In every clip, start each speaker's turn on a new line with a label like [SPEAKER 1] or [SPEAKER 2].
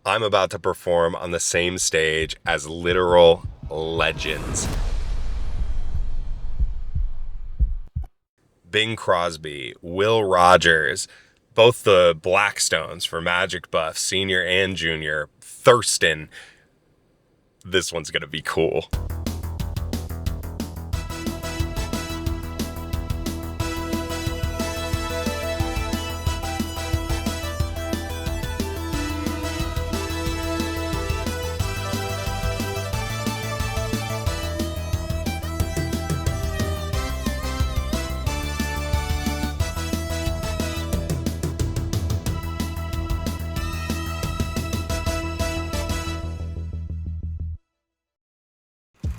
[SPEAKER 1] I'm about to perform on the same stage as literal legends. Bing Crosby, Will Rogers, both the Blackstones for Magic Buff, senior and junior, Thurston. This one's gonna be cool.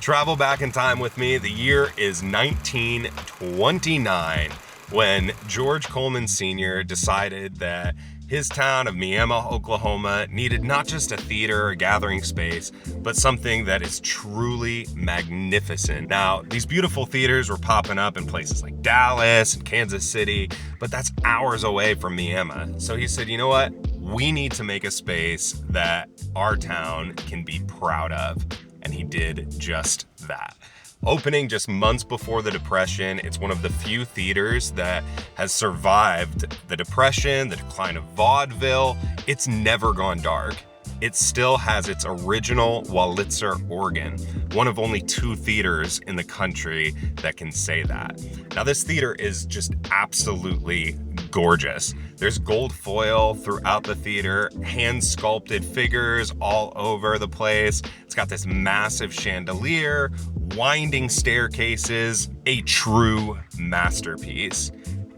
[SPEAKER 1] Travel back in time with me. The year is 1929 when George Coleman Sr. decided that his town of Miami, Oklahoma needed not just a theater, a gathering space, but something that is truly magnificent. Now, these beautiful theaters were popping up in places like Dallas and Kansas City, but that's hours away from Miami. So he said, you know what? We need to make a space that our town can be proud of. And he did just that. Opening just months before the Depression, it's one of the few theaters that has survived the Depression, the decline of vaudeville. It's never gone dark. It still has its original Wurlitzer organ, one of only 2 theaters in the country that can say that. Now, this theater is just absolutely gorgeous. There's gold foil throughout the theater, hand-sculpted figures all over the place. It's got this massive chandelier, winding staircases, a true masterpiece.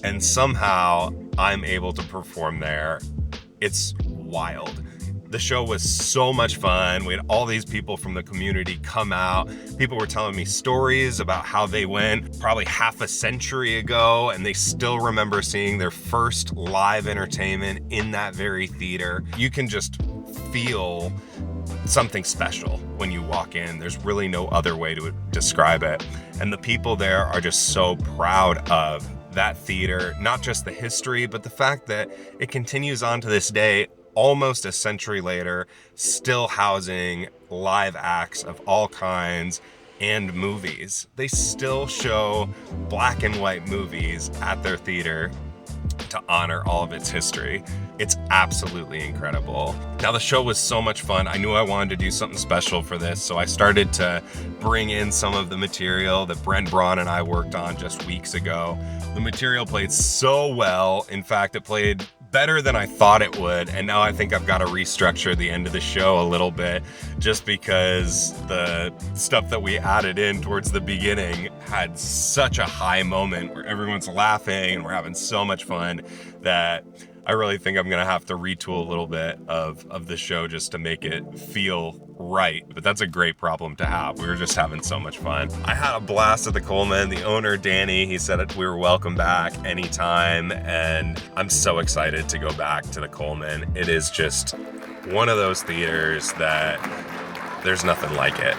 [SPEAKER 1] And somehow I'm able to perform there. It's wild. The show was so much fun. We had all these people from the community come out. People were telling me stories about how they went probably half a century ago, and they still remember seeing their first live entertainment in that very theater. You can just feel something special when you walk in. There's really no other way to describe it. And the people there are just so proud of that theater, not just the history, but the fact that it continues on to this day, almost a century later, still housing live acts of all kinds and movies. They still show black and white movies at their theater to honor all of its history. It's absolutely incredible. Now, the show was so much fun. I knew I wanted to do something special for this, so I started to bring in some of the material that Brent Braun and I worked on just weeks ago. The material played so well. In fact, it played better than I thought it would, and now I think I've got to restructure the end of the show a little bit, just because the stuff that we added in towards the beginning had such a high moment where everyone's laughing and we're having so much fun that I really think I'm gonna have to retool a little bit of the show just to make it feel right. But that's a great problem to have. We were just having so much fun. I had a blast at the Coleman. The owner, Danny, he said we were welcome back anytime, and I'm so excited to go back to the Coleman. It is just one of those theaters that there's nothing like it.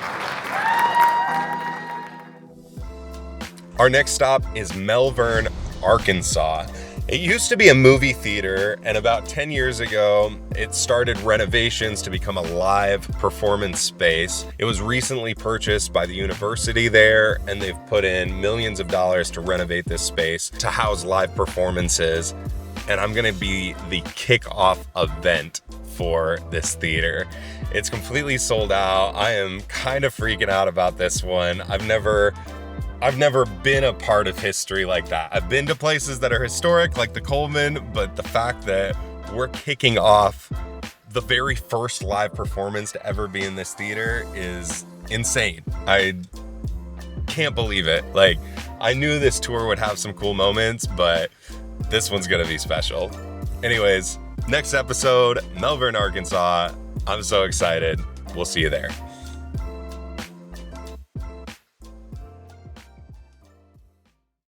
[SPEAKER 1] Our next stop is Melbourne, Arkansas. It used to be a movie theater, and about 10 years ago, it started renovations to become a live performance space. It was recently purchased by the university there, and they've put in millions of dollars to renovate this space to house live performances. And I'm gonna be the kickoff event for this theater. It's completely sold out. I am kind of freaking out about this one. I've never been a part of history like that. I've been to places that are historic, like the Coleman, but the fact that we're kicking off the very first live performance to ever be in this theater is insane. I can't believe it. Like, I knew this tour would have some cool moments, but this one's gonna be special. Anyways, next episode, Melbourne, Arkansas. I'm so excited. We'll see you there.